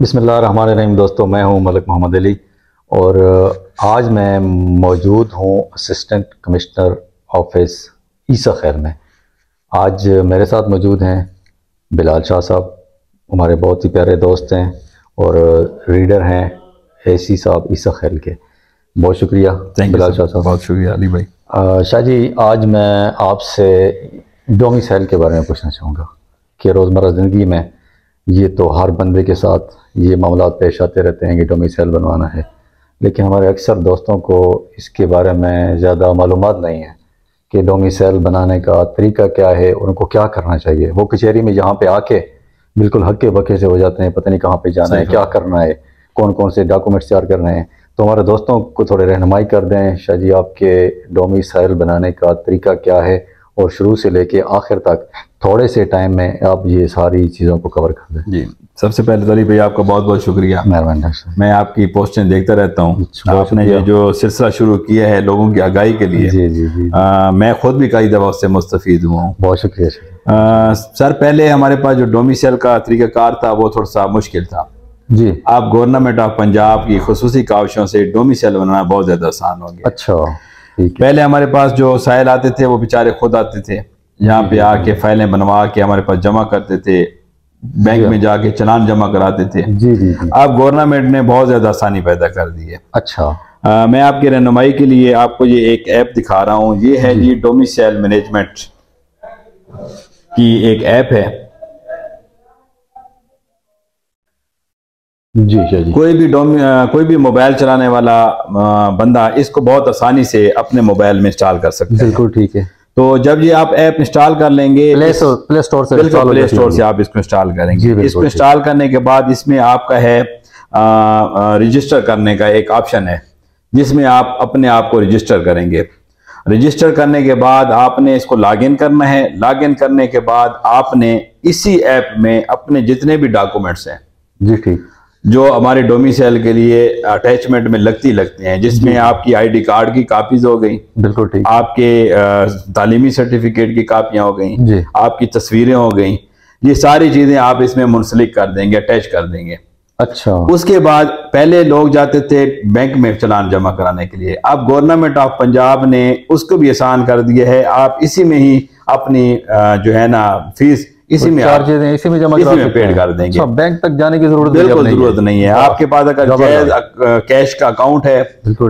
बिस्मिल्लाहिर्रहमानिर्रहीम। दोस्तों, मैं हूं मलिक मोहम्मद अली और आज मैं मौजूद हूं असिस्टेंट कमिश्नर ऑफिस ईसा खैर में। आज मेरे साथ मौजूद हैं बिलाल शाह साहब, हमारे बहुत ही प्यारे दोस्त हैं और रीडर हैं एसी साहब ईसा खैर के। बहुत शुक्रिया बिलाल शाह साहब। बहुत शुक्रिया अली भाई। शाह जी, आज मैं आपसे डोमिसाइल के बारे में पूछना चाहूँगा कि रोज़मर्रा ज़िंदगी में ये तो हर बंदे के साथ ये मामला पेश आते रहते हैं कि डोमिसाइल बनवाना है, लेकिन हमारे अक्सर दोस्तों को इसके बारे में ज़्यादा मालूमात नहीं है कि डोमिसाइल बनाने का तरीका क्या है, उनको क्या करना चाहिए। वो कचहरी में यहाँ पे आके बिल्कुल हक्के बक्के से हो जाते हैं, पता नहीं कहाँ पे जाना है, क्या करना है, कौन कौन से डॉक्यूमेंट्स तैयार करने हैं। तो हमारे दोस्तों को थोड़े रहनुमाई कर दें शाह जी, आपके डोमिसाइल बनाने का तरीका क्या है और शुरू से लेके आखिर तक थोड़े से टाइम में आप ये सारी चीज़ों को कवर कर दें। जी, सबसे पहले तो अली भाई आपका बहुत बहुत शुक्रिया। मैं आपकी पोस्टें देखता रहता हूँ। आपने ये जो सिलसिला शुरू किया है लोगों की आगाही के लिए, जी जी जी, मैं खुद भी कई दफ़ा उससे मुस्तफ़ीद हुआ हूँ। बहुत शुक्रिया सर, पहले हमारे पास जो डोमिसाइल का तरीक़ाकार था वो थोड़ा सा मुश्किल था जी। आप गवर्नमेंट ऑफ पंजाब की खुसूसी काविशों से डोमिसाइल बनाना बहुत ज़्यादा आसान हो गया। अच्छा, पहले हमारे पास जो साइल आते थे वो बेचारे खुद आते थे, यहाँ पे आके फाइलें बनवा के हमारे पास जमा करते थे, बैंक में जाके चलान जमा कराते थे। जी जी जी। अब गवर्नमेंट ने बहुत ज्यादा आसानी पैदा कर दी है। अच्छा, मैं आपकी रहनुमाई के लिए आपको ये एक ऐप दिखा रहा हूँ। ये है जी डोमिसाइल मैनेजमेंट की एक ऐप है। जी जी। कोई भी मोबाइल चलाने वाला बंदा इसको बहुत आसानी से अपने मोबाइल में इंस्टॉल कर सकता है। बिल्कुल ठीक है। तो जब ये आप ऐप इंस्टॉल कर लेंगे प्ले स्टोर से, प्ले स्टोर से आप इसको इंस्टॉल करेंगे। इसको इंस्टॉल करने के बाद इसमें आपका है रजिस्टर करने का एक ऑप्शन है, जिसमें आप अपने आप को रजिस्टर करेंगे। रजिस्टर करने के बाद आपने इसको लॉगिन करना है। लॉगिन करने के बाद आपने इसी ऐप में अपने जितने भी डॉक्यूमेंट्स हैं जी ठीक, जो हमारे डोमिसाइल के लिए अटैचमेंट में लगते हैं, जिसमें आपकी आईडी कार्ड की कापीज हो गई, बिल्कुल ठीक, आपके तालीमी सर्टिफिकेट की कापियां हो गई, जी, आपकी तस्वीरें हो गई, ये सारी चीजें आप इसमें मुंसलिक कर देंगे, अटैच कर देंगे। अच्छा, उसके बाद पहले लोग जाते थे बैंक में चलान जमा कराने के लिए, अब गवर्नमेंट ऑफ पंजाब ने उसको भी आसान कर दिया है। आप इसी में ही अपनी जो है ना फीस इसी में पेड कर देंगे। अच्छा, बैंक तक जाने की बिल्कुल जरूरत नहीं है। आपके पास अगर कैश का अकाउंट है,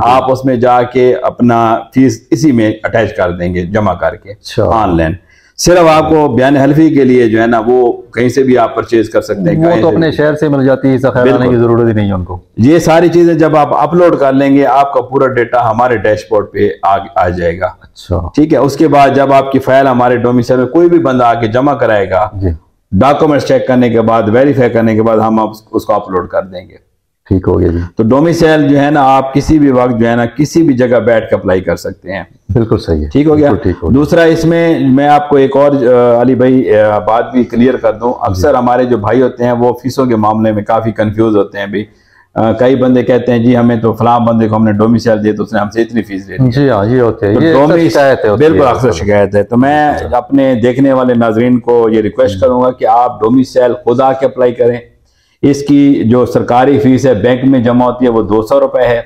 आप उसमें जाके अपना फीस इसी में अटैच कर देंगे जमा करके ऑनलाइन। सिर्फ आपको बयान हल्फी के लिए जो है ना वो कहीं से भी आप परचेज कर सकते हैं, वो तो अपने शहर से मिल जाती है, आने की जरूरत ही नहीं है उनको। ये सारी चीजें जब आप अपलोड कर लेंगे आपका पूरा डेटा हमारे डैशबोर्ड पे आ जाएगा। अच्छा, ठीक है। उसके बाद जब आपकी फाइल हमारे डोमिसाइल में कोई भी बंदा आके जमा कराएगा, डॉक्यूमेंट्स चेक करने के बाद, वेरीफाई करने के बाद हम उसको अपलोड कर देंगे। ठीक हो गया जी। तो डोमिसाइल जो है ना आप किसी भी वक्त जो है ना किसी भी जगह बैठ कर अप्लाई कर सकते हैं। बिल्कुल सही है, ठीक हो गया। दूसरा, इसमें मैं आपको एक और अली भाई बात भी क्लियर कर दूं। अक्सर हमारे जो भाई होते हैं वो फीसों के मामले में काफी कंफ्यूज होते हैं। भाई कई बंदे कहते हैं जी हमें तो फलां बंदे को हमने डोमिसाइल दिया तो उसने हमसे इतनी फीस ले ली। जी हाँ, ये होते हैं, तो ये शिकायत है, बिल्कुल अक्सर शिकायत है। तो मैं अपने देखने वाले नाजरीन को ये रिक्वेस्ट करूंगा कि आप डोमिसाइल खुद आके अप्लाई करें। इसकी जो सरकारी फीस है बैंक में जमा होती है वो 200 रुपए है।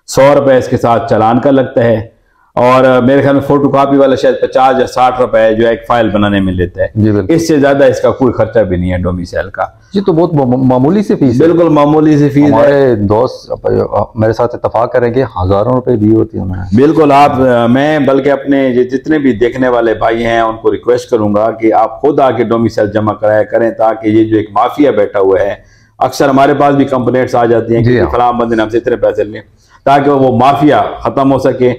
100 रुपए इसके साथ चालान का लगता है, और मेरे ख्याल में फोटोकॉपी वाला शायद 50 या 60 रुपए जो एक फाइल बनाने में लेता है। इससे ज्यादा इसका कोई खर्चा भी नहीं है डोमिसाइल का। जी, तो बहुत मामूली सी फीस, बिल्कुल मामूली सी फीस है। हमारे दोस्त मेरे साथ इत्तेफाक करेंगे, हजारों रुपए दी होती है। बिल्कुल मैं बल्कि अपने जितने भी देखने वाले भाई हैं उनको रिक्वेस्ट करूंगा कि आप खुद आके डोमिसाइल जमा कराया करें, ताकि ये जो एक माफिया बैठा हुआ है, अक्सर हमारे पास भी कंप्लेंट्स आ जाती हैं कि फलां बंदे ने हमसे इतने पैसे लिए, ताकि वो माफिया खत्म हो सके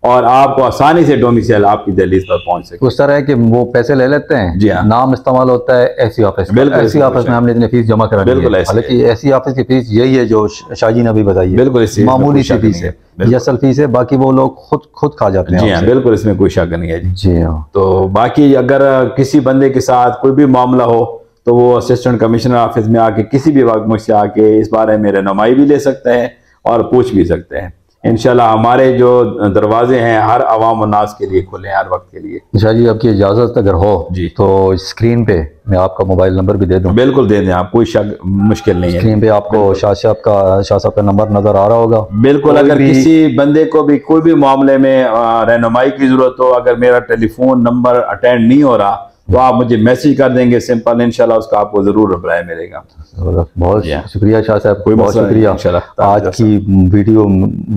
और आपको आसानी से डोमिसाइल आपकी दहलीज पर पहुंच सके। उस तरह है कि वो पैसे ले लेते हैं, जी हाँ, नाम इस्तेमाल होता है एसी ऑफिस, एसी ऑफिस में हमने इतने फीस जमा करा दी है। हालांकि एसी ऑफिस की फीस यही है जो शाहजी ने अभी बताई है, बिल्कुल मामूली सी फीस है, ये असल फीस है, बाकी वो लोग खुद खा जाते हैं। जी हाँ, बिल्कुल इसमें कोई शक नहीं है जी हाँ। तो बाकी अगर किसी बंदे के साथ कोई भी मामला हो तो वो असिस्टेंट कमिश्नर ऑफिस में आके किसी भी वक्त मुझसे आके इस बारे में रहनुमाई भी ले सकते हैं और पूछ भी सकते हैं। इंशाल्लाह हमारे जो दरवाजे हैं हर अवाम नास के लिए खुले हैं, हर वक्त के लिए। शाह जी आपकी इजाज़त अगर हो जी तो स्क्रीन पे मैं आपका मोबाइल नंबर भी दे दूं। बिल्कुल दे दें आप, कोई शक मुश्किल नहीं है। स्क्रीन पे आपको शाह साहब का नंबर नजर आ रहा होगा। बिल्कुल, अगर किसी बंदे को भी कोई भी मामले में रहनुमाई की जरूरत हो, अगर मेरा टेलीफोन नंबर अटेंड नहीं हो रहा तो आप मुझे मैसेज कर देंगे सिंपल, इंशाल्लाह उसका आपको जरूर रिप्लाई मिलेगा। बहुत शुक्रिया शाह साहब, बहुत शुक्रिया। आज की वीडियो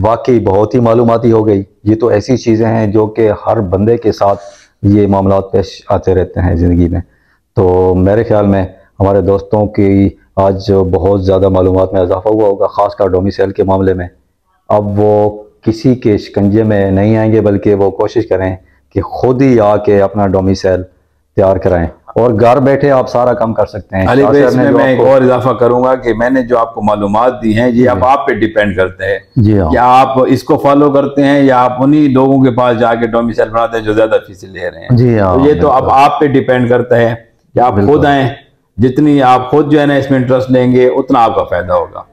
वाकई बहुत ही मालूमाती हो गई। ये तो ऐसी चीज़ें हैं जो कि हर बंदे के साथ ये मामला पेश आते रहते हैं ज़िंदगी में। तो मेरे ख्याल में हमारे दोस्तों की आज बहुत ज़्यादा मालूमात में इजाफा हुआ होगा, ख़ासकर डोमिसाइल के मामले में। अब वो किसी के शिकंजे में नहीं आएंगे, बल्कि वो कोशिश करें कि खुद ही आके अपना डोमिसाइल तैयार कराएं और घर बैठे आप सारा काम कर सकते हैं। अली भाई, इसमें मैं एक और इजाफा करूंगा कि मैंने जो आपको मालूमात दी हैं ये अब आप पे डिपेंड करते हैं। जी हाँ, कि आप इसको फॉलो करते हैं या आप उन्हीं लोगों के पास जाके डोमिसाइल बनाते हैं जो ज्यादा फीस ले रहे हैं। जी हाँ, तो ये तो अब आप पे डिपेंड करता है कि आप खुद आए, जितनी आप खुद जो है ना इसमें इंटरेस्ट लेंगे उतना आपका फायदा होगा।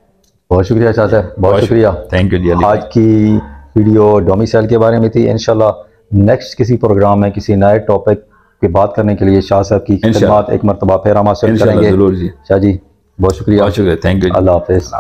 बहुत शुक्रिया शाह साहब, बहुत शुक्रिया। थैंक यू जी। आज की वीडियो डोमिसाइल के बारे में थी। इंशाल्लाह नेक्स्ट किसी प्रोग्राम में किसी नए टॉपिक की बात करने के लिए शाह साहब की खिदमत एक मरतबा फिर हम हासिल करेंगे। जरूर जी। शाह जी बहुत शुक्रिया, थैंक यू। अल्लाह हाफिज़।